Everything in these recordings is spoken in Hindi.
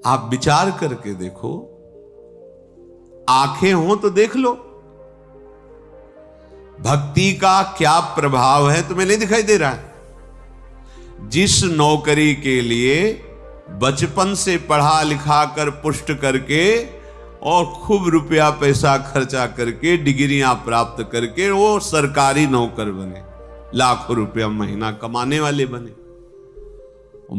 आप विचार करके देखो, आंखें हो तो देख लो, भक्ति का क्या प्रभाव है तुम्हें नहीं दिखाई दे रहा है? जिस नौकरी के लिए बचपन से पढ़ा लिखा कर पुष्ट करके और खूब रुपया पैसा खर्चा करके डिग्रियां प्राप्त करके वो सरकारी नौकर बने, लाखों रुपया महीना कमाने वाले बने,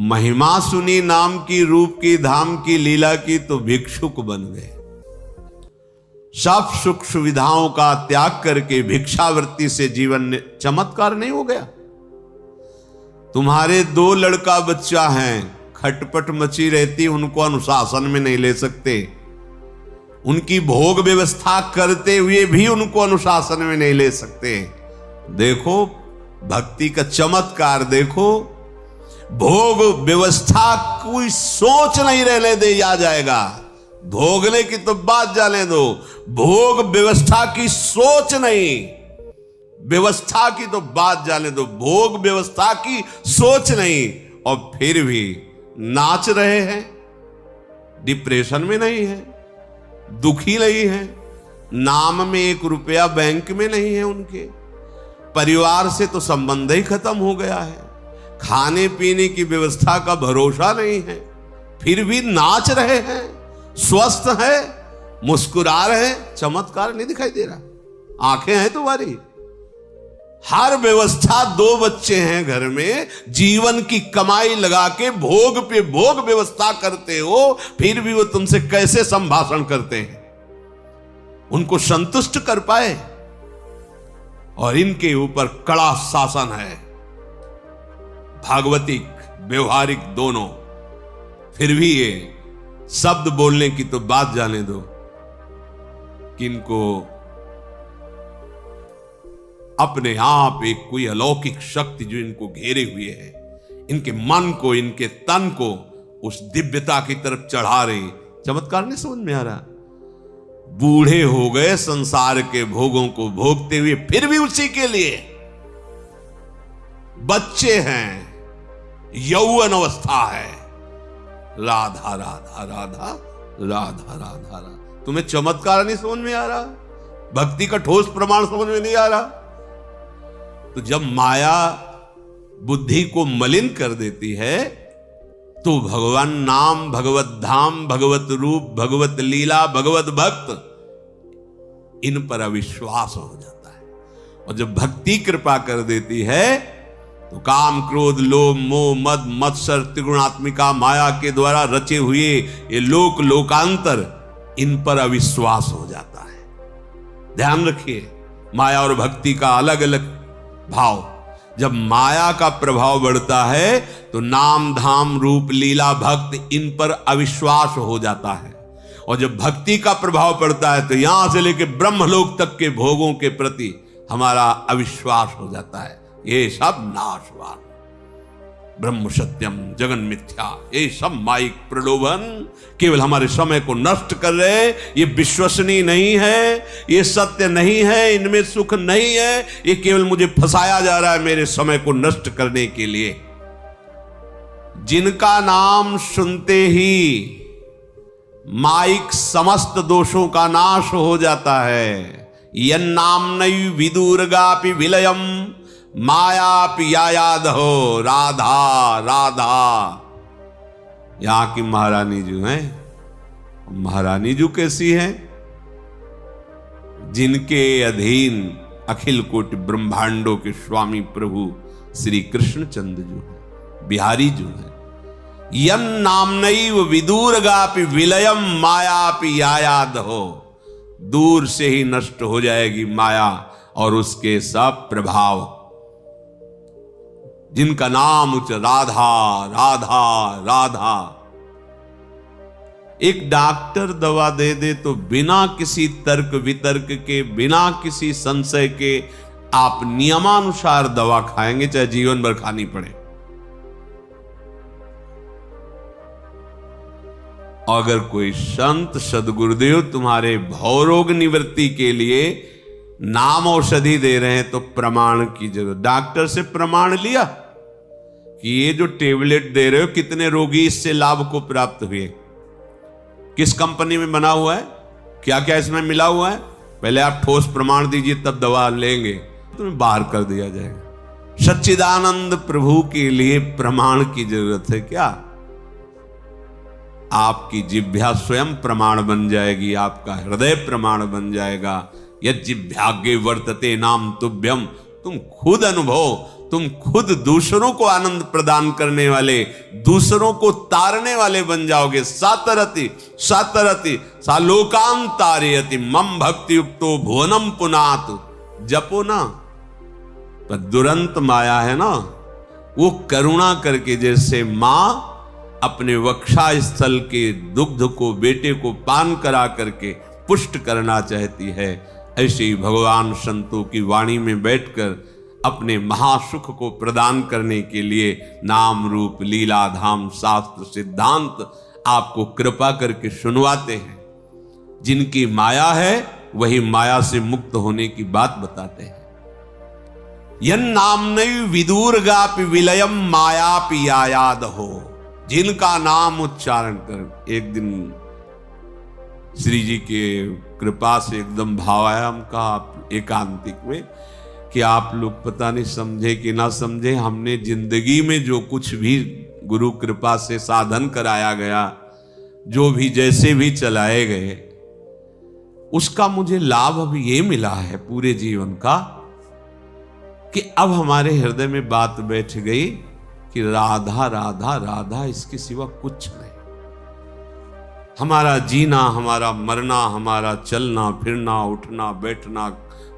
महिमा सुनी नाम की, रूप की, धाम की, लीला की, तो भिक्षुक बन गए। सब सुख सुविधाओं का त्याग करके भिक्षावृत्ति से जीवन चमत्कार नहीं हो गया? तुम्हारे 2 लड़का बच्चा हैं, खटपट मची रहती, उनको अनुशासन में नहीं ले सकते, उनकी भोग व्यवस्था करते हुए भी उनको अनुशासन में नहीं ले सकते। देखो भक्ति का चमत्कार, देखो भोग व्यवस्था कोई सोच नहीं रहने दे, आ जाएगा। भोगने की तो बात जाने दो, भोग व्यवस्था की सोच नहीं, व्यवस्था की तो बात जाने दो, भोग व्यवस्था की सोच नहीं, और फिर भी नाच रहे हैं, डिप्रेशन में नहीं है, दुखी नहीं है, नाम में 1 रुपया बैंक में नहीं है, उनके परिवार से तो संबंध ही खत्म हो गया है, खाने पीने की व्यवस्था का भरोसा नहीं है, फिर भी नाच रहे हैं, स्वस्थ है, मुस्कुरा रहे हैं। चमत्कार नहीं दिखाई दे रहा? आंखें हैं तुम्हारी, हर व्यवस्था, 2 बच्चे हैं घर में, जीवन की कमाई लगा के भोग पे भोग व्यवस्था करते हो, फिर भी वो तुमसे कैसे संभाषण करते हैं? उनको संतुष्ट कर पाए? और इनके ऊपर कड़ा शासन है, भागवतिक व्यवहारिक दोनों, फिर भी ये शब्द बोलने की तो बात जाने दो कि इनको अपने आप एक कोई अलौकिक शक्ति जो इनको घेरे हुए है, इनके मन को, इनके तन को उस दिव्यता की तरफ चढ़ा रही। चमत्कार नहीं समझ में आ रहा? बूढ़े हो गए संसार के भोगों को भोगते हुए, फिर भी उसी के लिए बच्चे हैं, यौवन अवस्था है, राधा राधा राधा राधा राधा राधा। तुम्हें चमत्कार नहीं समझ में आ रहा? भक्ति का ठोस प्रमाण समझ में नहीं आ रहा? तो जब माया बुद्धि को मलिन कर देती है, तो भगवान नाम, भगवत धाम, भगवत रूप, भगवत लीला, भगवत भक्त, इन पर अविश्वास हो जाता है। और जब भक्ति कृपा कर देती है, तो काम, क्रोध, लोभ, मोह, मद, मत्सर, त्रिगुणात्मिका माया के द्वारा रचे हुए ये लोक लोकांतर, इन पर अविश्वास हो जाता है। ध्यान रखिए, माया और भक्ति का अलग अलग भाव। जब माया का प्रभाव बढ़ता है तो नाम, धाम, रूप, लीला, भक्त, इन पर अविश्वास हो जाता है। और जब भक्ति का प्रभाव पड़ता है तो यहां से लेकर ब्रह्मलोक तक के भोगों के प्रति हमारा अविश्वास हो जाता है। ये सब नाशवान, ब्रह्म सत्यम जगन मिथ्या, ये सब माइक प्रलोभन केवल हमारे समय को नष्ट कर रहे। ये विश्वसनीय नहीं है, ये सत्य नहीं है, इनमें सुख नहीं है, ये केवल मुझे फंसाया जा रहा है मेरे समय को नष्ट करने के लिए। जिनका नाम सुनते ही माइक समस्त दोषों का नाश हो जाता है। यन्नाम्नैव विदुर्गापि विलयम मायापि यायाद हो, राधा राधा। यहां की महारानी जो है, महारानी जो कैसी है? जिनके अधीन अखिल कोटि ब्रह्मांडों के स्वामी प्रभु श्री कृष्णचंद्र जो है, बिहारी जो है। यन्नाम्नैव विदुर्गापि विलयम मायापि यायाद हो, दूर से ही नष्ट हो जाएगी माया और उसके सब प्रभाव। जिनका नाम उच्च राधा राधा राधा। एक डॉक्टर दवा दे दे तो बिना किसी तर्क वितर्क के, बिना किसी संशय के आप नियमानुसार दवा खाएंगे, चाहे जीवन भर खानी पड़े। अगर कोई संत सदगुरुदेव तुम्हारे भवरोग निवृत्ति के लिए नाम औषधि दे रहे हैं तो प्रमाण की जरूरत। डॉक्टर से प्रमाण लिया कि ये जो टेबलेट दे रहे हो कितने रोगी इससे लाभ को प्राप्त हुए, किस कंपनी में बना हुआ है, क्या क्या इसमें मिला हुआ है, पहले आप ठोस प्रमाण दीजिए तब दवा लेंगे, तुम्हें बाहर कर दिया जाएगा। सच्चिदानंद प्रभु के लिए प्रमाण की जरूरत है क्या? आपकी जिह्वा स्वयं प्रमाण बन जाएगी, आपका हृदय प्रमाण बन जाएगा। यज्जिह्वाग्रे वर्तते नाम तुभ्यम, तुम खुद अनुभव, तुम खुद दूसरों को आनंद प्रदान करने वाले, दूसरों को तारने वाले बन जाओगे। सातरति सातरति सालोकान तारयति मम भक्ति युक्तो भुवनम पुनात। जपो ना, पर दुरंत माया है ना, वो करुणा करके जैसे मां अपने वक्षा स्थल के दुग्ध को बेटे को पान करा करके पुष्ट करना चाहती है, ऐसे ही भगवान संतों की वाणी में बैठकर अपने महासुख को प्रदान करने के लिए नाम रूप लीला धाम शास्त्र सिद्धांत आपको कृपा करके सुनवाते हैं। जिनकी माया है वही माया से मुक्त होने की बात बताते हैं। यन नामनैव विदुर्गापि विलयम मायापि यायाद हो। जिनका नाम उच्चारण कर, एक दिन श्री जी के कृपा से एकदम भाव आया हमका एकांतिक में कि आप लोग पता नहीं समझे कि ना समझे, हमने जिंदगी में जो कुछ भी गुरु कृपा से साधन कराया गया, जो भी जैसे भी चलाए गए, उसका मुझे लाभ अब ये मिला है पूरे जीवन का कि अब हमारे हृदय में बात बैठ गई कि राधा राधा राधा, इसके सिवा कुछ नहीं। हमारा जीना, हमारा मरना, हमारा चलना फिरना, उठना बैठना,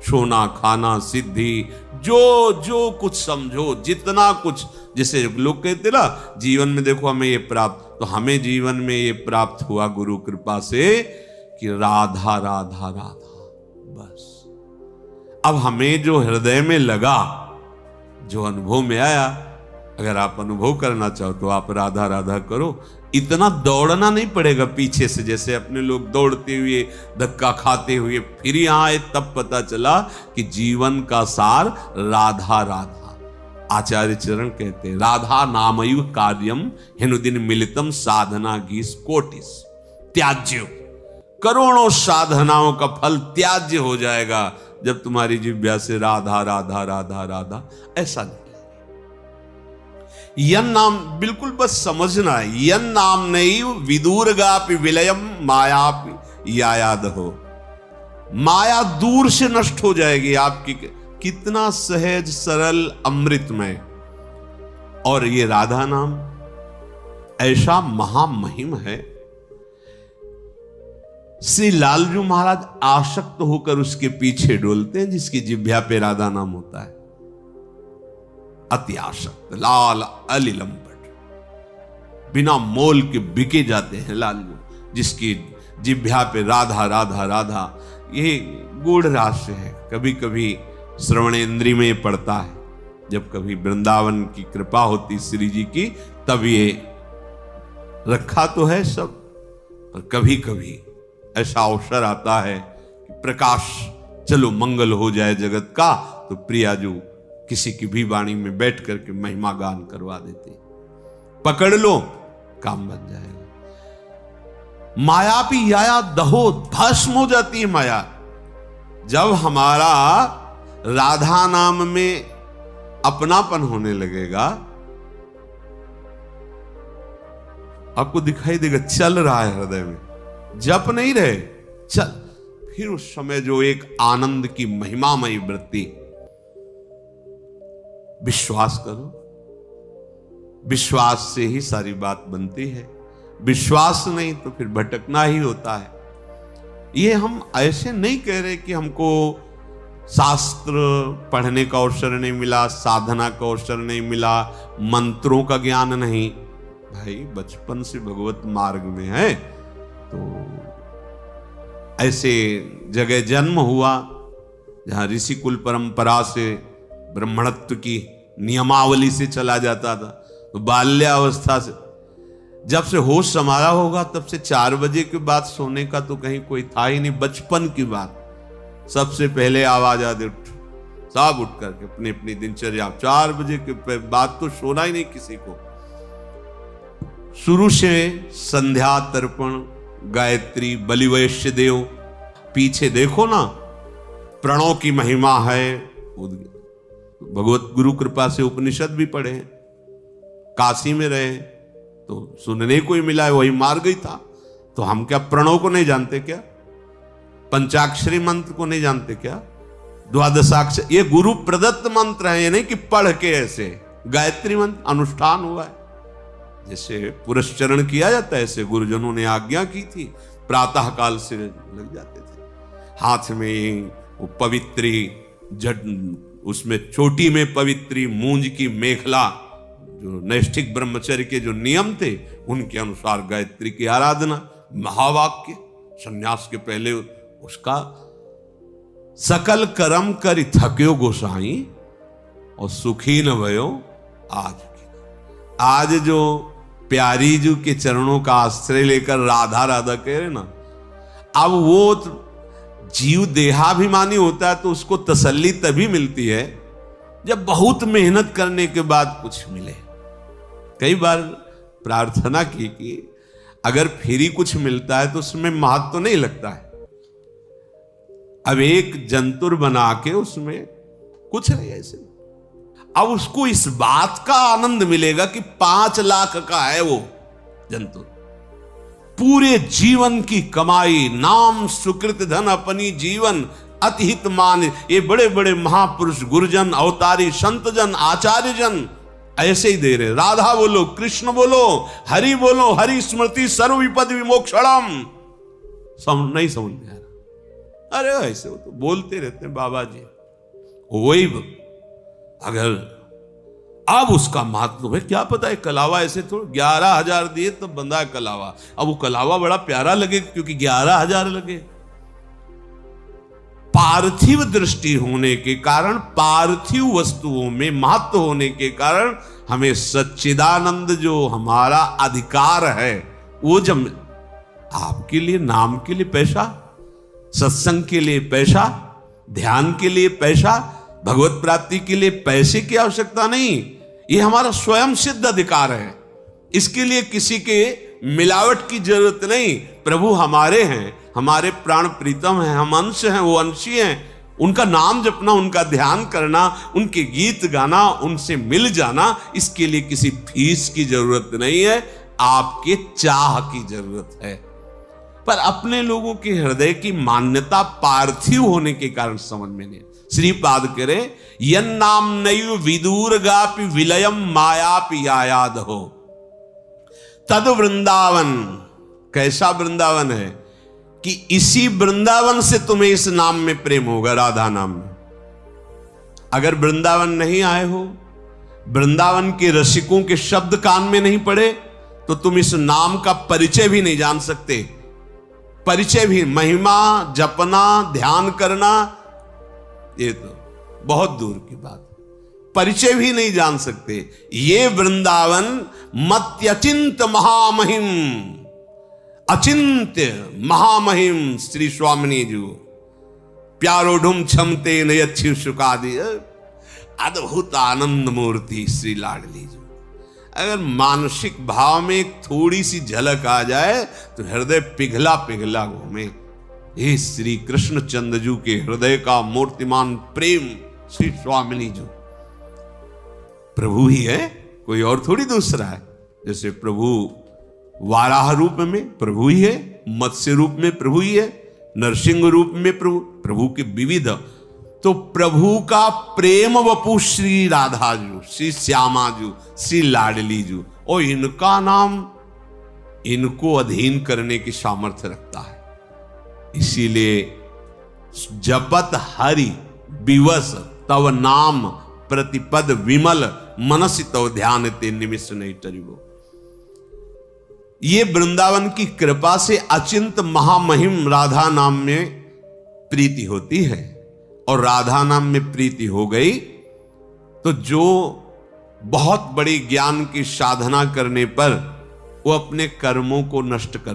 सोना खाना, सिद्धि, जो जो कुछ समझो, जितना कुछ, जैसे लोग कहते ना जीवन में देखो हमें ये प्राप्त, तो हमें जीवन में ये प्राप्त हुआ गुरु कृपा से कि राधा राधा राधा। बस अब हमें जो हृदय में लगा, जो अनुभव में आया, अगर आप अनुभव करना चाहो तो आप राधा राधा करो। इतना दौड़ना नहीं पड़ेगा पीछे से, जैसे अपने लोग दौड़ते हुए धक्का खाते हुए फिर यहां आए, तब पता चला कि जीवन का सार राधा राधा। आचार्य चरण कहते हैं राधा नामयु कार्यम हिनुदिन मिलितम साधना गीस कोटिस त्याज्य। करोड़ों साधनाओं का फल त्याज्य हो जाएगा जब तुम्हारी जिह्वा से राधा राधा राधा राधा ऐसा नहीं। यन नाम, बिल्कुल बस समझना है, यन नाम नहीं विदुर्गापि विलयम मायापि यायाद हो। माया दूर से नष्ट हो जाएगी आपकी। कितना सहज सरल अमृतमय। और ये राधा नाम ऐसा महामहिम है, श्री लालजू महाराज आसक्त होकर उसके पीछे डोलते हैं जिसकी जिह्वा पे राधा नाम होता है। अति आसक्त लाल अलिलंपट, बिना मोल के बिके जाते हैं लालू, जिसकी जिह्वा पे राधा राधा राधा। ये गूढ़ रहस्य है, कभी कभी श्रवणेन्द्रिय में पड़ता है, जब कभी वृंदावन की कृपा होती श्री जी की, तब ये रखा तो है सब, पर कभी कभी ऐसा अवसर आता है कि प्रकाश, चलो मंगल हो जाए जगत का, तो प्रियाजू किसी की भी वाणी में बैठ करके महिमा गान करवा देते, पकड़ लो काम बन जाएगा। माया भी याया दहो, भस्म हो जाती है माया। जब हमारा राधा नाम में अपनापन होने लगेगा, आपको दिखाई देगा चल रहा है हृदय में, जप नहीं रहे चल, फिर उस समय जो एक आनंद की महिमामयी वृत्ति। विश्वास करो, विश्वास से ही सारी बात बनती है, विश्वास नहीं तो फिर भटकना ही होता है। ये हम ऐसे नहीं कह रहे कि हमको शास्त्र पढ़ने का अवसर नहीं मिला, साधना का अवसर नहीं मिला, मंत्रों का ज्ञान नहीं। भाई बचपन से भगवत मार्ग में है तो ऐसे जगह जन्म हुआ जहां ऋषि कुल परंपरा से ब्राह्मणत्व की नियमावली से चला जाता था, तो बाल्यावस्था से जब से होश संभाला होगा तब से 4 बजे के बाद सोने का तो कहीं कोई था ही नहीं। बचपन की बात, सबसे पहले आवाज आदि उठ, सब उठ करके अपनी अपनी दिनचर्या, 4 बजे के बाद तो सोना ही नहीं किसी को। शुरू से संध्या तर्पण, गायत्री, बलिवैश्य देव, पीछे देखो ना, प्रणव की महिमा है। भगवत गुरु कृपा से उपनिषद भी पढ़े, काशी में रहे तो सुनने को ही मिला है, वही मार गई था। तो हम क्या प्रणव को नहीं जानते क्या? पंचाक्षरी मंत्र को नहीं जानते क्या? द्वादशाक्षर, ये गुरु प्रदत्त मंत्र है, ये नहीं कि पढ़ के ऐसे। गायत्री मंत्र अनुष्ठान हुआ है, जैसे पुरस्चरण किया जाता है, ऐसे गुरुजनों ने आज्ञा की थी, प्रातः काल से लग जाते थे। हाथ में वो पवित्री उसमें चोटी में पवित्री मूंज की मेखला, जो नैष्ठिक ब्रह्मचर्य के जो नियम थे उनके अनुसार गायत्री की आराधना, महावाक्य, संन्यास के पहले उसका सकल कर्म कर थक्यो गोसाई और सुखी न भयो आज। आज जो प्यारी जी के चरणों का आश्रय लेकर राधा राधा कह रहे ना, अब वो जीव देहाभिमानी होता है तो उसको तसल्ली तभी मिलती है जब बहुत मेहनत करने के बाद कुछ मिले। कई बार प्रार्थना की कि अगर फ्री कुछ मिलता है तो उसमें महत्व तो नहीं लगता है। अब एक जंतुर बना के उसमें कुछ नहीं ऐसे, अब उसको इस बात का आनंद मिलेगा कि 5 लाख का है वो जंतुर, पूरे जीवन की कमाई, नाम सुकृत धन अपनी जीवन अतिहित मान। ये बड़े बड़े महापुरुष, गुरुजन, अवतारी, संतजन, आचार्यजन ऐसे ही दे रहे। राधा बोलो, कृष्ण बोलो, हरि बोलो, हरि स्मृति सर्व विपद विमोक्षणम। नहीं समझ में आ रहा? अरे ऐसे वो तो बोलते रहते हैं बाबा जी, वही अगर अब उसका महत्व है क्या पता है। कलावा ऐसे थोड़ा 11,000 दिए तो बंदा है कलावा, अब वो कलावा बड़ा प्यारा लगे क्योंकि 11,000 लगे। पार्थिव दृष्टि होने के कारण, पार्थिव वस्तुओं में महत्व होने के कारण हमें सच्चिदानंद जो हमारा अधिकार है वो जब आपके लिए, नाम के लिए पैसा, सत्संग के लिए पैसा, ध्यान के लिए पैसा, भगवत प्राप्ति के लिए पैसे की आवश्यकता नहीं। ये हमारा स्वयं सिद्ध अधिकार है, इसके लिए किसी के मिलावट की जरूरत नहीं। प्रभु हमारे हैं, हमारे प्राण प्रीतम हैं, हम अंश हैं, वो अंशी हैं। उनका नाम जपना, उनका ध्यान करना, उनके गीत गाना, उनसे मिल जाना, इसके लिए किसी फीस की जरूरत नहीं है, आपके चाह की जरूरत है। पर अपने लोगों के हृदय की मान्यता पार्थिव होने के कारण समझ में नहीं। श्रीपाद करे यन नाम नैव विदूरगापि विलयम मायापि आयाद हो तद वृंदावन। कैसा वृंदावन है कि इसी वृंदावन से तुम्हें इस नाम में प्रेम होगा, राधा नाम में। अगर वृंदावन नहीं आए हो, वृंदावन के रसिकों के शब्द कान में नहीं पड़े, तो तुम इस नाम का परिचय भी नहीं जान सकते। परिचय भी, महिमा जपना, ध्यान करना, ये तो बहुत दूर की बात, परिचय भी नहीं जान सकते। ये वृंदावन मत्यचिंत महामहिम, अचिंत्य महामहिम श्री स्वामिनी जी प्यारोढ़ुम क्षमते नयच्छिव सुखादि, अद्भुत आनंद मूर्ति श्री लाडली जी। अगर मानसिक भाव में एक थोड़ी सी झलक आ जाए तो हृदय पिघला पिघला घूमे। हे श्री कृष्ण चंद्रजू के हृदय का मूर्तिमान प्रेम श्री स्वामिनी जी प्रभु ही है, कोई और थोड़ी दूसरा है। जैसे प्रभु वाराह रूप में प्रभु ही है, मत्स्य रूप में प्रभु ही है, नरसिंह रूप में प्रभु के विविध। तो प्रभु का प्रेम वपु श्री राधा जू, श्री श्यामा जू, श्री लाडली जू, और इनका नाम इनको अधीन करने की सामर्थ्य रखता है। इसीलिए जपत हरि विवश तव नाम प्रतिपद विमल मनसि तव ध्यान ते निमिष नहीं टरिबो। ये वृंदावन की कृपा से अचिंत महामहिम राधा नाम में प्रीति होती है, और राधा नाम में प्रीति हो गई तो जो बहुत बड़ी ज्ञान की साधना करने पर वो अपने कर्मों को नष्ट कर